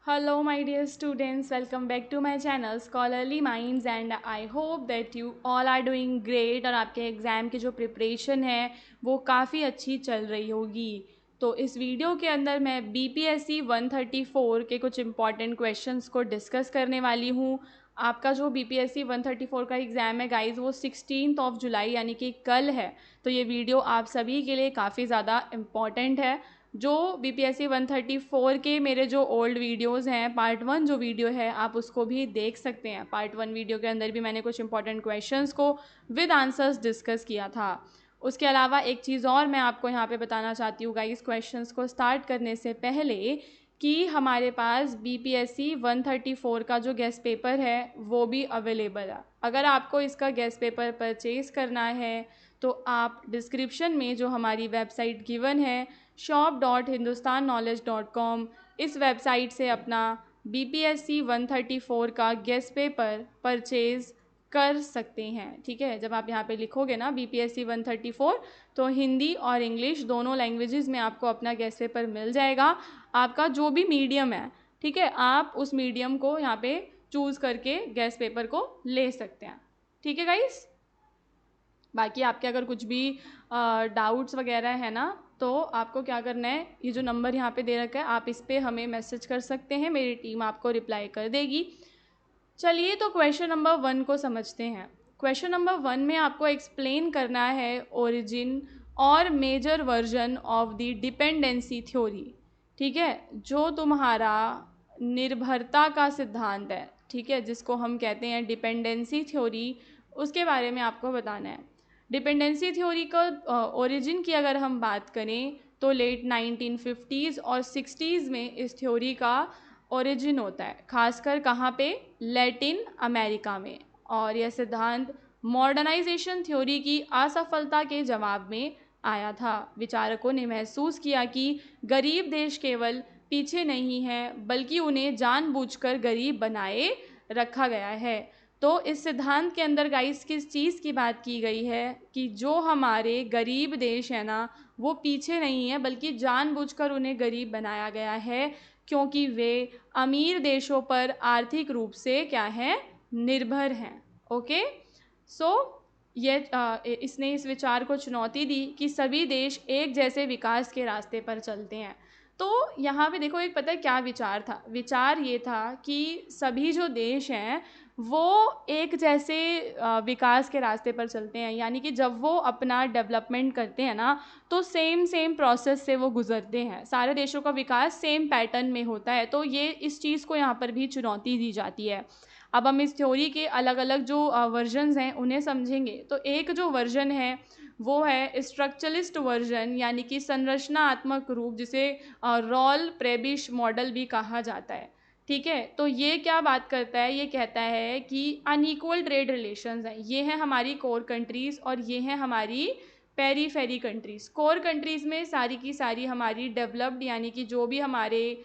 Hello, my dear students. Welcome back to my channel Scholarly Minds and I hope that you all are doing great और आपके exam की जो preparation है वो काफ़ी अच्छी चल रही होगी। तो इस वीडियो के अंदर मैं BPSC 134 के कुछ इम्पॉर्टेंट क्वेश्चंस को डिस्कस करने वाली हूँ। आपका जो BPSC 134 का एग्ज़ाम है गाइज़ वो 16 जुलाई यानी कि कल है। तो ये वीडियो आप सभी के लिए काफ़ी ज़्यादा इम्पॉर्टेंट है। जो BPSC 134 के मेरे जो ओल्ड वीडियोस हैं, पार्ट 1 जो वीडियो है आप उसको भी देख सकते हैं। पार्ट 1 वीडियो के अंदर भी मैंने कुछ इंपॉर्टेंट क्वेश्चंस को विद आंसर्स डिस्कस किया था। उसके अलावा एक चीज़ और मैं आपको यहाँ पे बताना चाहती हूँ गाइस, क्वेश्चंस को स्टार्ट करने से पहले कि हमारे पास BPSC 134 का जो गेस्ट पेपर है वो भी अवेलेबल है। अगर आपको इसका गेस्ट पेपर परचेज़ करना है तो आप डिस्क्रिप्शन में जो हमारी वेबसाइट गिवन है shop.hindustannowledge.com इस वेबसाइट से अपना BPSC 134 का गेस्ट पेपर परचेज़ कर सकते हैं। ठीक है, जब आप यहाँ पे लिखोगे ना BPSC 134 तो हिंदी और इंग्लिश दोनों लैंग्वेजेस में आपको अपना गेस्ट पेपर मिल जाएगा। आपका जो भी मीडियम है, ठीक है, आप उस मीडियम को यहाँ पे चूज़ करके गेस्ट पेपर को ले सकते हैं। ठीक है गाइस, बाकी आपके अगर कुछ भी डाउट्स वगैरह है ना तो आपको क्या करना है, ये जो नंबर यहाँ पे दे रखा है आप इस पर हमें मैसेज कर सकते हैं, मेरी टीम आपको रिप्लाई कर देगी। चलिए तो क्वेश्चन नंबर 1 को समझते हैं। क्वेश्चन नंबर 1 में आपको एक्सप्लेन करना है ओरिजिन और major version of the dependency theory. ठीक है, जो तुम्हारा निर्भरता का सिद्धांत है, ठीक है, जिसको हम कहते हैं डिपेंडेंसी थ्योरी, उसके बारे में आपको बताना है। डिपेंडेंसी थ्योरी का ओरिजिन की अगर हम बात करें तो लेट 1950s और 60s में इस थ्योरी का ओरिजिन होता है, खासकर कहाँ पे, लैटिन अमेरिका में। और यह सिद्धांत मॉडर्नाइजेशन थ्योरी की असफलता के जवाब में आया था। विचारकों ने महसूस किया कि गरीब देश केवल पीछे नहीं हैं बल्कि उन्हें जानबूझकर गरीब बनाए रखा गया है। तो इस सिद्धांत के अंदर गाइस किस चीज़ की बात की गई है कि जो हमारे गरीब देश है ना वो पीछे नहीं है बल्कि जानबूझकर उन्हें गरीब बनाया गया है, क्योंकि वे अमीर देशों पर आर्थिक रूप से क्या है, निर्भर हैं। ओके, सो ये इसने इस विचार को चुनौती दी कि सभी देश एक जैसे विकास के रास्ते पर चलते हैं। तो यहाँ पे देखो, एक पता है क्या विचार था, विचार ये था कि सभी जो देश हैं वो एक जैसे विकास के रास्ते पर चलते हैं, यानी कि जब वो अपना डेवलपमेंट करते हैं ना तो सेम प्रोसेस से वो गुजरते हैं, सारे देशों का विकास सेम पैटर्न में होता है। तो ये इस चीज़ को यहाँ पर भी चुनौती दी जाती है। अब हम इस थ्योरी के अलग अलग जो वर्जन्स हैं उन्हें समझेंगे। तो एक जो वर्जन है वो है स्ट्रक्चरलिस्ट वर्जन, यानी कि संरचनात्मक रूप, जिसे रॉल प्रेबिश मॉडल भी कहा जाता है। ठीक है, तो ये क्या बात करता है, ये कहता है कि अनइक्वल ट्रेड रिलेशंस हैं, ये हैं हमारी कोर कंट्रीज़ और ये हैं हमारी पेरीफेरी कंट्रीज़। कोर कंट्रीज़ में सारी की सारी हमारी डेवलप्ड, यानी कि जो भी हमारे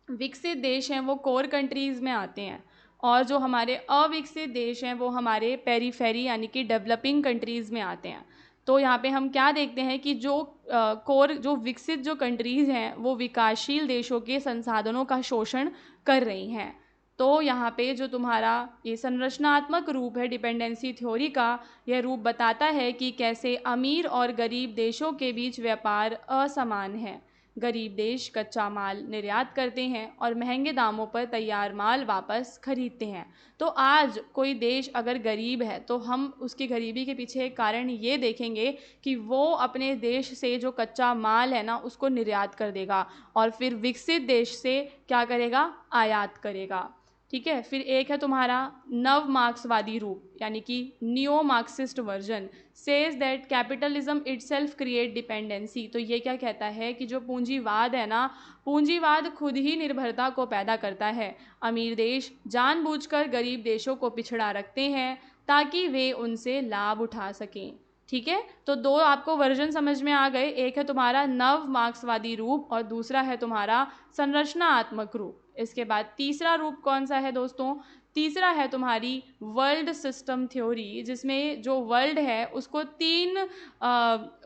विकसित देश हैं वो कोर कंट्रीज़ में आते हैं, और जो हमारे अविकसित देश हैं वो हमारे पेरीफेरी यानी कि डेवलपिंग कंट्रीज़ में आते हैं। तो यहाँ पे हम क्या देखते हैं कि जो कोर जो विकसित जो कंट्रीज़ हैं वो विकासशील देशों के संसाधनों का शोषण कर रही हैं। तो यहाँ पे जो तुम्हारा ये संरचनात्मक रूप है डिपेंडेंसी थ्योरी का, यह रूप बताता है कि कैसे अमीर और गरीब देशों के बीच व्यापार असमान है। गरीब देश कच्चा माल निर्यात करते हैं और महंगे दामों पर तैयार माल वापस खरीदते हैं। तो आज कोई देश अगर गरीब है तो हम उसकी गरीबी के पीछे एक कारण ये देखेंगे कि वो अपने देश से जो कच्चा माल है ना उसको निर्यात कर देगा और फिर विकसित देश से क्या करेगा, आयात करेगा। ठीक है, फिर एक है तुम्हारा नव मार्क्सवादी रूप, यानी कि neo Marxist version, says that capitalism itself create dependency. तो ये क्या कहता है कि जो पूंजीवाद है ना, पूंजीवाद खुद ही निर्भरता को पैदा करता है। अमीर देश जानबूझकर गरीब देशों को पिछड़ा रखते हैं ताकि वे उनसे लाभ उठा सकें। ठीक है, तो दो आपको वर्जन समझ में आ गए, एक है तुम्हारा नव मार्क्सवादी रूप और दूसरा है तुम्हारा संरचनात्मक रूप। इसके बाद तीसरा रूप कौन सा है दोस्तों, तीसरा है तुम्हारी वर्ल्ड सिस्टम थ्योरी, जिसमें जो वर्ल्ड है उसको तीन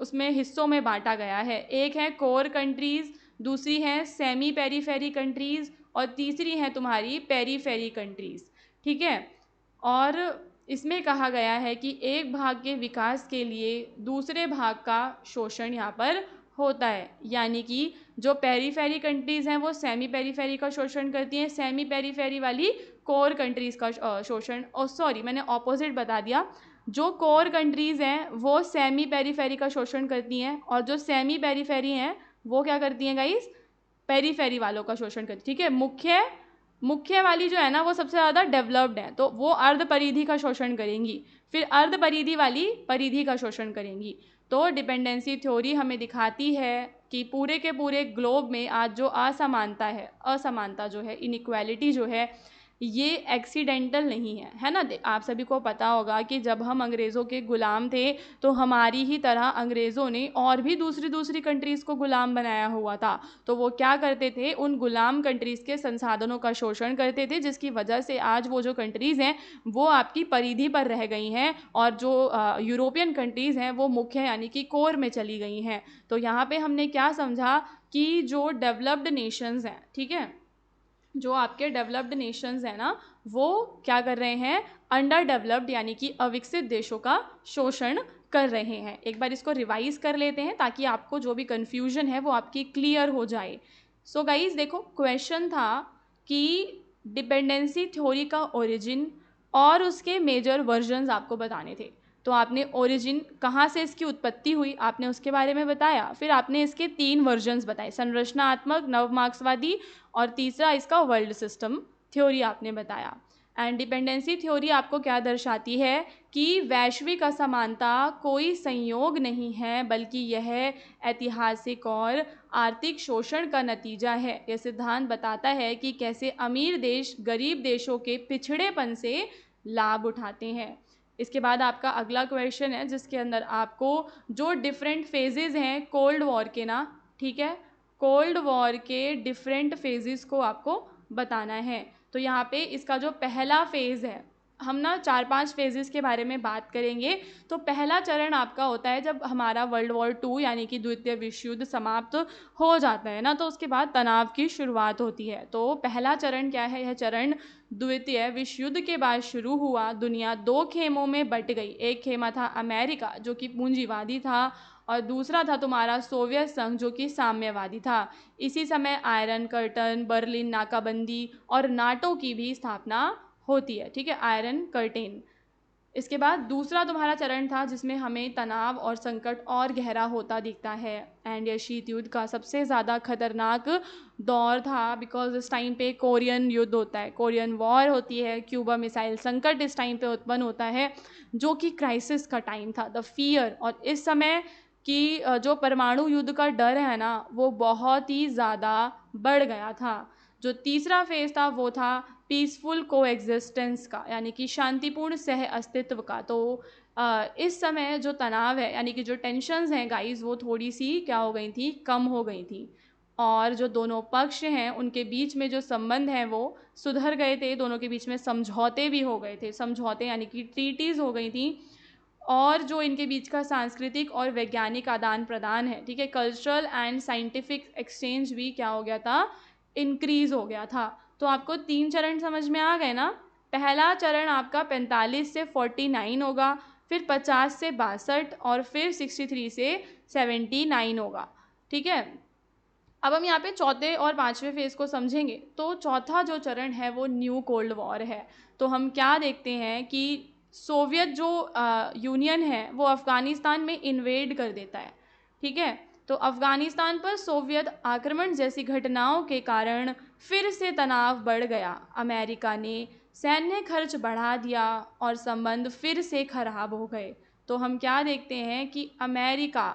उसमें हिस्सों में बांटा गया है। एक है कोर कंट्रीज़, दूसरी है सेमी पेरीफेरी कंट्रीज़ और तीसरी है तुम्हारी पेरीफेरी कंट्रीज़, ठीक है। और इसमें कहा गया है कि एक भाग के विकास के लिए दूसरे भाग का शोषण यहाँ पर होता है, यानी कि जो पेरीफेरी कंट्रीज़ हैं वो सेमी पेरीफेरी का शोषण करती हैं, सेमी पेरीफेरी वाली कोर कंट्रीज़ का शोषण, सॉरी मैंने ऑपोजिट बता दिया, जो कोर कंट्रीज़ हैं वो सेमी पेरीफेरी का शोषण करती हैं और जो सेमी पेरीफेरी हैं वो क्या करती हैं गाइस, पेरीफेरी वालों का शोषण करती, ठीक है। मुख्य वाली जो है ना वो सबसे ज़्यादा डेवलप्ड है, तो वो अर्ध परिधि का शोषण करेंगी, फिर अर्ध परिधि वाली परिधि का शोषण करेंगी। तो डिपेंडेंसी थ्योरी हमें दिखाती है कि पूरे के पूरे ग्लोब में आज जो असमानता जो है, इनइक्वालिटी जो है, ये एक्सीडेंटल नहीं है ना। आप सभी को पता होगा कि जब हम अंग्रेज़ों के ग़ुलाम थे तो हमारी ही तरह अंग्रेज़ों ने और भी दूसरी कंट्रीज़ को ग़ुलाम बनाया हुआ था। तो वो क्या करते थे, उन ग़ुलाम कंट्रीज़ के संसाधनों का शोषण करते थे, जिसकी वजह से आज वो जो कंट्रीज़ हैं वो आपकी परिधि पर रह गई हैं और जो यूरोपियन कंट्रीज़ हैं वो मुख्य यानी कि कोर में चली गई हैं। तो यहाँ पे हमने क्या समझा कि जो डेवलप्ड नेशंस हैं, ठीक है, जो आपके डेवलप्ड नेशंस हैं ना वो क्या कर रहे हैं, अंडर डेवलप्ड यानी कि अविकसित देशों का शोषण कर रहे हैं। एक बार इसको रिवाइज कर लेते हैं ताकि आपको जो भी कंफ्यूजन है वो आपकी क्लियर हो जाए। सो गाइज देखो, क्वेश्चन था कि डिपेंडेंसी थ्योरी का ओरिजिन और उसके मेजर वर्जन्स आपको बताने थे। तो आपने ओरिजिन कहाँ से इसकी उत्पत्ति हुई आपने उसके बारे में बताया, फिर आपने इसके 3 वर्जन्स बताए, संरचनात्मक, नव मार्क्सवादी और तीसरा इसका वर्ल्ड सिस्टम थ्योरी आपने बताया। एंड डिपेंडेंसी थ्योरी आपको क्या दर्शाती है कि वैश्विक असमानता कोई संयोग नहीं है, बल्कि यह ऐतिहासिक और आर्थिक शोषण का नतीजा है। यह सिद्धांत बताता है कि कैसे अमीर देश गरीब देशों के पिछड़ेपन से लाभ उठाते हैं। इसके बाद आपका अगला क्वेश्चन है जिसके अंदर आपको जो डिफरेंट फेजेस हैं कोल्ड वॉर के ना, ठीक है, कोल्ड वॉर के डिफरेंट फेजेस को आपको बताना है। तो यहाँ पे इसका जो पहला फेज़ है, हम ना 4-5 फेजेस के बारे में बात करेंगे। तो पहला चरण आपका होता है जब हमारा वर्ल्ड वॉर 2 यानी कि द्वितीय विश्व युद्ध समाप्त हो जाता है ना, तो उसके बाद तनाव की शुरुआत होती है। तो पहला चरण क्या है, यह चरण द्वितीय विश्व युद्ध के बाद शुरू हुआ। दुनिया 2 खेमों में बट गई। एक खेमा था अमेरिका जो कि पूंजीवादी था और दूसरा था तुम्हारा सोवियत संघ जो कि साम्यवादी था। इसी समय आयरन कर्टन, बर्लिन नाकाबंदी और नाटो की भी स्थापना होती है, ठीक है, आयरन कर्टेन। इसके बाद दूसरा तुम्हारा चरण था जिसमें हमें तनाव और संकट और गहरा होता दिखता है। एंड ये शीत युद्ध का सबसे ज़्यादा खतरनाक दौर था, बिकॉज इस टाइम पे कोरियन युद्ध होता है, कोरियन वॉर होती है, क्यूबा मिसाइल संकट इस टाइम पे उत्पन्न होता है जो कि क्राइसिस का टाइम था, द फियर। और इस समय कि जो परमाणु युद्ध का डर है ना वो बहुत ही ज़्यादा बढ़ गया था। जो तीसरा फेज़ था वो था पीसफुल कोएग्जिस्टेंस का, यानी कि शांतिपूर्ण सह अस्तित्व का। तो इस समय जो तनाव है यानी कि जो टेंशन्स हैं गाइस वो थोड़ी सी क्या हो गई थी, कम हो गई थी, और जो दोनों पक्ष हैं उनके बीच में जो संबंध हैं वो सुधर गए थे, दोनों के बीच में समझौते भी हो गए थे, समझौते यानी कि ट्रीटीज़ हो गई थी। और जो इनके बीच का सांस्कृतिक और वैज्ञानिक आदान प्रदान है, ठीक है, कल्चरल एंड साइंटिफिक एक्सचेंज भी क्या हो गया था, इंक्रीज हो गया था। तो आपको 3 चरण समझ में आ गए ना। पहला चरण आपका 45 से 49 होगा, फिर 50 से 62 और फिर 63 से 79 होगा, ठीक है। अब हम यहाँ पे चौथे और 5वें फेज़ को समझेंगे। तो चौथा जो चरण है वो न्यू कोल्ड वॉर है। तो हम क्या देखते हैं कि सोवियत जो यूनियन है वो अफ़गानिस्तान में इन्वेड कर देता है, ठीक है। तो अफ़गानिस्तान पर सोवियत आक्रमण जैसी घटनाओं के कारण फिर से तनाव बढ़ गया। अमेरिका ने सैन्य खर्च बढ़ा दिया और संबंध फिर से खराब हो गए। तो हम क्या देखते हैं कि अमेरिका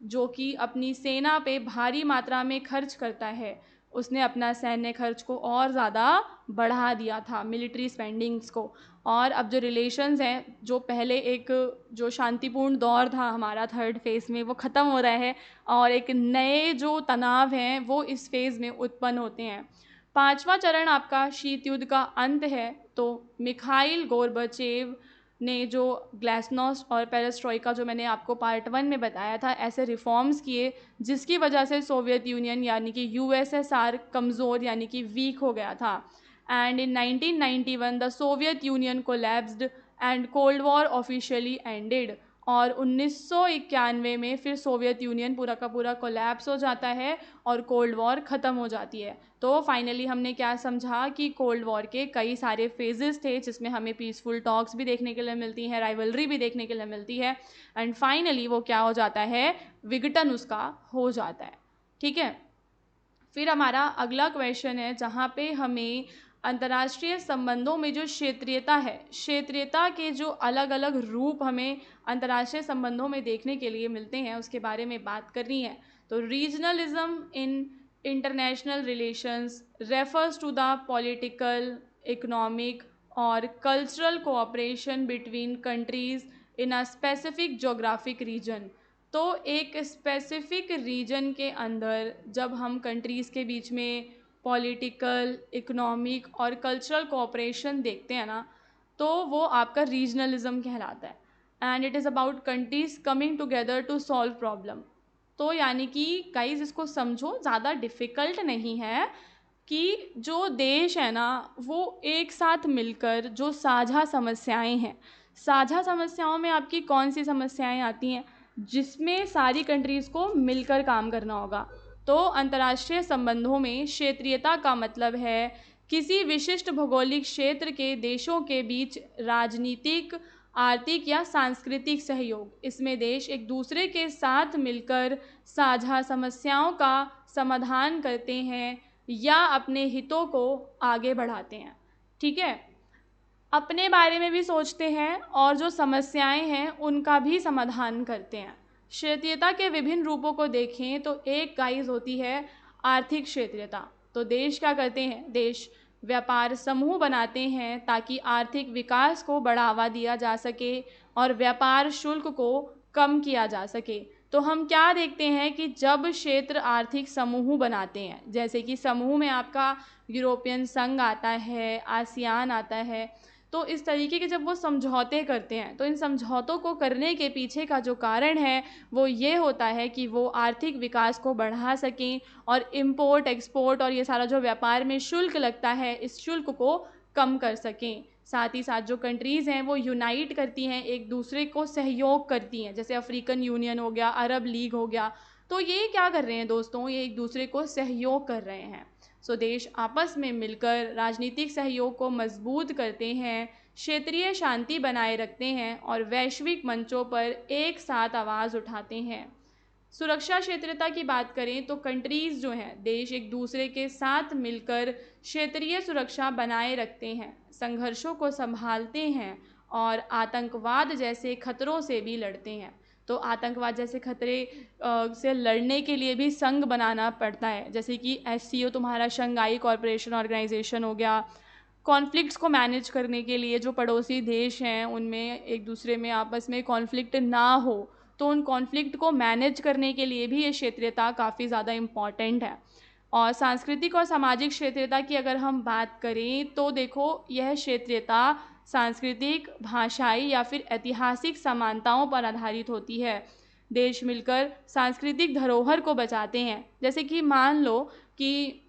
जो कि अपनी सेना पे भारी मात्रा में खर्च करता है, उसने अपना सैन्य खर्च को और ज़्यादा बढ़ा दिया था, मिलिट्री स्पेंडिंग्स को। और अब जो रिलेशंस हैं, जो पहले एक जो शांतिपूर्ण दौर था हमारा थर्ड फेज़ में, वो ख़त्म हो रहा है और एक नए जो तनाव हैं वो इस फेज़ में उत्पन्न होते हैं। 5वां चरण आपका शीत युद्ध का अंत है। तो मिखाइल गोर्बाचेव ने जो ग्लासनोस्ट और पेरेस्ट्रोइका जो मैंने आपको पार्ट 1 में बताया था, ऐसे रिफॉर्म्स किए जिसकी वजह से सोवियत यूनियन यानी कि यूएसएसआर कमज़ोर यानी कि वीक हो गया था। And in 1991 the Soviet union collapsed and cold war officially ended. और 1991 में फिर सोवियत यूनियन पूरा का पूरा कोलैप्स हो जाता है और कोल्ड वॉर ख़त्म हो जाती है। तो फाइनली हमने क्या समझा कि कोल्ड वॉर के कई सारे फेजेस थे, जिसमें हमें पीसफुल टॉक्स भी देखने के लिए मिलती हैं, राइवलरी भी देखने के लिए मिलती है, एंड फाइनली वो क्या हो जाता है, विघटन उसका हो जाता है। ठीक है, फिर हमारा अगला क्वेश्चन है जहाँ पे हमें अंतर्राष्ट्रीय संबंधों में जो क्षेत्रीयता है, क्षेत्रीयता के जो अलग अलग रूप हमें अंतर्राष्ट्रीय संबंधों में देखने के लिए मिलते हैं उसके बारे में बात करनी है। तो regionalism in international relations refers to the political, economic और cultural cooperation between countries in a specific geographic region. तो एक स्पेसिफिक रीजन के अंदर जब हम कंट्रीज़ के बीच में पॉलिटिकल, इकोनॉमिक और कल्चरल कोऑपरेशन देखते हैं ना, तो वो आपका रीजनलिज्म कहलाता है। And it is about countries coming together to solve problem. तो यानी कि गाइज इसको समझो, ज़्यादा डिफ़िकल्ट नहीं है कि जो देश है ना वो एक साथ मिलकर जो साझा समस्याएं हैं, साझा समस्याओं में आपकी कौन सी समस्याएं आती हैं, जिसमें सारी कंट्रीज़ को मिलकर काम करना होगा। तो अंतर्राष्ट्रीय संबंधों में क्षेत्रीयता का मतलब है किसी विशिष्ट भौगोलिक क्षेत्र के देशों के बीच राजनीतिक, आर्थिक या सांस्कृतिक सहयोग। इसमें देश एक दूसरे के साथ मिलकर साझा समस्याओं का समाधान करते हैं या अपने हितों को आगे बढ़ाते हैं। ठीक है, अपने बारे में भी सोचते हैं और जो समस्याएं हैं उनका भी समाधान करते हैं। क्षेत्रीयता के विभिन्न रूपों को देखें तो एक गाइज होती है आर्थिक क्षेत्रीयता। तो देश क्या करते हैं, देश व्यापार समूह बनाते हैं ताकि आर्थिक विकास को बढ़ावा दिया जा सके और व्यापार शुल्क को कम किया जा सके। तो हम क्या देखते हैं कि जब क्षेत्र आर्थिक समूह बनाते हैं, जैसे कि समूह में आपका यूरोपियन संघ आता है, आसियान आता है, तो इस तरीके के जब वो समझौते करते हैं तो इन समझौतों को करने के पीछे का जो कारण है वो ये होता है कि वो आर्थिक विकास को बढ़ा सकें और इम्पोर्ट एक्सपोर्ट और ये सारा जो व्यापार में शुल्क लगता है इस शुल्क को कम कर सकें। साथ ही साथ जो कंट्रीज़ हैं वो यूनाइट करती हैं, एक दूसरे को सहयोग करती हैं, जैसे अफ्रीकन यूनियन हो गया, अरब लीग हो गया। तो ये क्या कर रहे हैं दोस्तों, ये एक दूसरे को सहयोग कर रहे हैं। सो देश आपस में मिलकर राजनीतिक सहयोग को मजबूत करते हैं, क्षेत्रीय शांति बनाए रखते हैं और वैश्विक मंचों पर एक साथ आवाज़ उठाते हैं। सुरक्षा क्षेत्रीयता की बात करें तो कंट्रीज़ जो हैं, देश एक दूसरे के साथ मिलकर क्षेत्रीय सुरक्षा बनाए रखते हैं, संघर्षों को संभालते हैं और आतंकवाद जैसे खतरों से भी लड़ते हैं। तो आतंकवाद जैसे खतरे से लड़ने के लिए भी संघ बनाना पड़ता है, जैसे कि एससीओ तुम्हारा शंघाई कॉरपोरेशन ऑर्गेनाइजेशन हो गया। कॉन्फ्लिक्ट्स को मैनेज करने के लिए जो पड़ोसी देश हैं उनमें एक दूसरे में आपस में कॉन्फ्लिक्ट ना हो, तो उन कॉन्फ्लिक्ट को मैनेज करने के लिए भी ये क्षेत्रीयता काफ़ी ज़्यादा इम्पॉर्टेंट है। और सांस्कृतिक और सामाजिक क्षेत्रीयता की अगर हम बात करें तो देखो यह क्षेत्रीयता सांस्कृतिक, भाषाई या फिर ऐतिहासिक समानताओं पर आधारित होती है। देश मिलकर सांस्कृतिक धरोहर को बचाते हैं, जैसे कि मान लो कि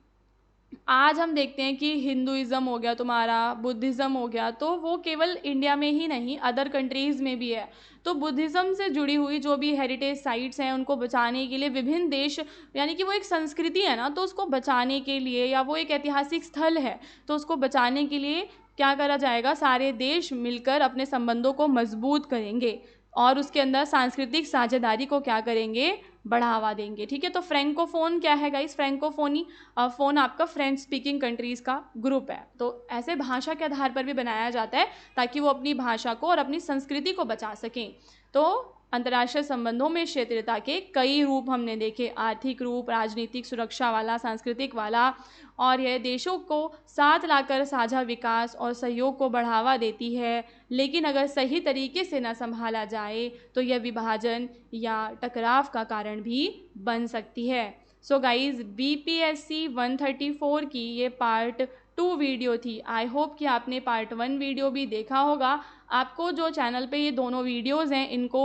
आज हम देखते हैं कि हिंदुइज़्म हो गया तुम्हारा, बुद्धिज़्म हो गया, तो वो केवल इंडिया में ही नहीं अदर कंट्रीज़ में भी है। तो बुद्धिज़्म से जुड़ी हुई जो भी हेरिटेज साइट्स हैं उनको बचाने के लिए विभिन्न देश, यानी कि वो एक संस्कृति है ना, तो उसको बचाने के लिए, या वो एक ऐतिहासिक स्थल है तो उसको बचाने के लिए क्या करा जाएगा, सारे देश मिलकर अपने संबंधों को मजबूत करेंगे और उसके अंदर सांस्कृतिक साझेदारी को क्या करेंगे, बढ़ावा देंगे। ठीक है, तो फ्रेंकोफोन क्या है गाइस, फ्रेंकोफोनी फ़ोन आपका फ्रेंच स्पीकिंग कंट्रीज़ का ग्रुप है। तो ऐसे भाषा के आधार पर भी बनाया जाता है ताकि वो अपनी भाषा को और अपनी संस्कृति को बचा सकें। तो अंतर्राष्ट्रीय संबंधों में क्षेत्रीयता के कई रूप हमने देखे, आर्थिक रूप, राजनीतिक, सुरक्षा वाला, सांस्कृतिक वाला, और यह देशों को साथ लाकर साझा विकास और सहयोग को बढ़ावा देती है। लेकिन अगर सही तरीके से न संभाला जाए तो यह विभाजन या टकराव का कारण भी बन सकती है। सो गाइज बीपीएससी 134 की ये पार्ट 2 वीडियो थी। आई होप कि आपने पार्ट 1 वीडियो भी देखा होगा। आपको जो चैनल पे ये दोनों वीडियोज़ हैं इनको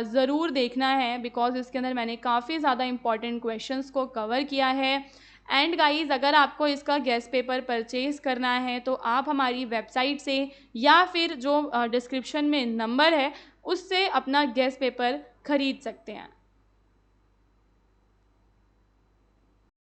ज़रूर देखना है, बिकॉज़ इसके अंदर मैंने काफ़ी ज़्यादा इंपॉर्टेंट क्वेश्चंस को कवर किया है। एंड गाइज़, अगर आपको इसका गेस्ट पेपर परचेज़ करना है तो आप हमारी वेबसाइट से या फिर जो डिस्क्रिप्शन में नंबर है उससे अपना गेस्ट पेपर खरीद सकते हैं।